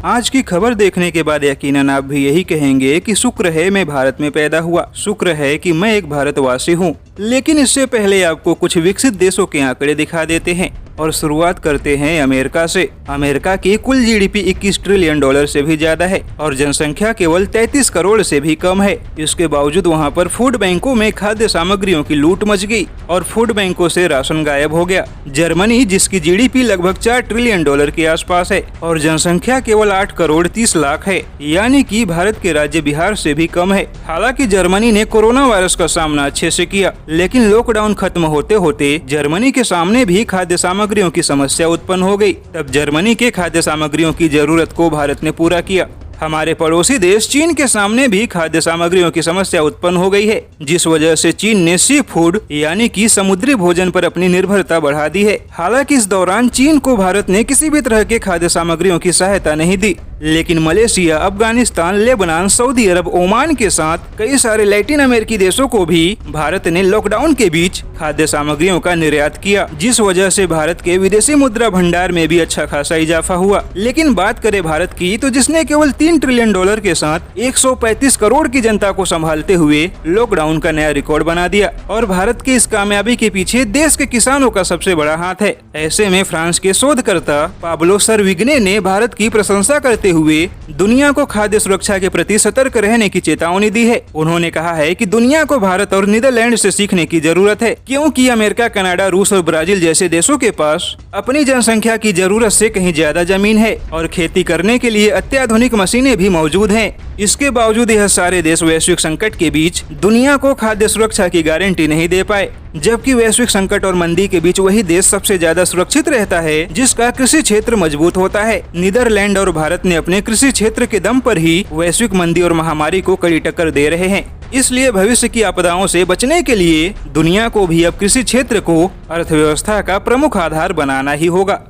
आज की खबर देखने के बाद यकीनन आप भी यही कहेंगे कि शुक्र है मैं भारत में पैदा हुआ, शुक्र है कि मैं एक भारतवासी हूँ। लेकिन इससे पहले आपको कुछ विकसित देशों के आंकड़े दिखा देते हैं और शुरुआत करते हैं अमेरिका से। अमेरिका की कुल जीडीपी 21 ट्रिलियन डॉलर से भी ज्यादा है और जनसंख्या केवल 33 करोड़ से भी कम है। इसके बावजूद वहाँ पर फूड बैंकों में खाद्य सामग्रियों की लूट मच गई और फूड बैंकों से राशन गायब हो गया। जर्मनी, जिसकी जीडीपी लगभग 4 ट्रिलियन डॉलर के आसपास है और जनसंख्या केवल 8 करोड़ 30 लाख है, यानी कि भारत के राज्य बिहार से भी कम है। हालांकि जर्मनी ने कोरोना वायरस का सामना अच्छे से किया, लेकिन लॉकडाउन खत्म होते होते जर्मनी के सामने भी खाद्य सामग्रियों की समस्या उत्पन्न हो गई। तब जर्मनी के खाद्य सामग्रियों की जरूरत को भारत ने पूरा किया। हमारे पड़ोसी देश चीन के सामने भी खाद्य सामग्रियों की समस्या उत्पन्न हो गई है, जिस वजह से चीन ने सी फूड यानी कि समुद्री भोजन पर अपनी निर्भरता बढ़ा दी है। हालांकि इस दौरान चीन को भारत ने किसी भी तरह के खाद्य सामग्रियों की सहायता नहीं दी, लेकिन मलेशिया, अफगानिस्तान, लेबनान, सऊदी अरब, ओमान के साथ कई सारे लैटिन अमेरिकी देशों को भी भारत ने लॉकडाउन के बीच खाद्य सामग्रियों का निर्यात किया, जिस वजह से भारत के विदेशी मुद्रा भंडार में भी अच्छा खासा इजाफा हुआ। लेकिन बात करें भारत की, तो जिसने केवल 3 ट्रिलियन डॉलर के साथ 135 करोड़ की जनता को संभालते हुए लॉकडाउन का नया रिकॉर्ड बना दिया और भारत की इस कामयाबी के पीछे देश के किसानों का सबसे बड़ा हाथ है। ऐसे में फ्रांस के शोधकर्ता पाब्लो सर्विग्ने ने भारत की प्रशंसा करते हुए दुनिया को खाद्य सुरक्षा के प्रति सतर्क रहने की चेतावनी दी है। उन्होंने कहा है कि दुनिया को भारत और नीदरलैंड से सीखने की जरूरत है, क्योंकि अमेरिका, कनाडा, रूस और ब्राजील जैसे देशों के पास अपनी जनसंख्या की जरूरत से कहीं ज्यादा जमीन है और खेती करने के लिए अत्याधुनिक मशीनें भी मौजूद हैं। इसके बावजूद यह सारे देश वैश्विक संकट के बीच दुनिया को खाद्य सुरक्षा की गारंटी नहीं दे पाए, जबकि वैश्विक संकट और मंदी के बीच वही देश सबसे ज्यादा सुरक्षित रहता है जिसका कृषि क्षेत्र मजबूत होता है। नीदरलैंड और भारत ने अपने कृषि क्षेत्र के दम पर ही वैश्विक मंदी और महामारी को कड़ी टक्कर दे रहे हैं। इसलिए भविष्य की आपदाओं से बचने के लिए दुनिया को भी अब कृषि क्षेत्र को अर्थव्यवस्था का प्रमुख आधार बनाना ही होगा।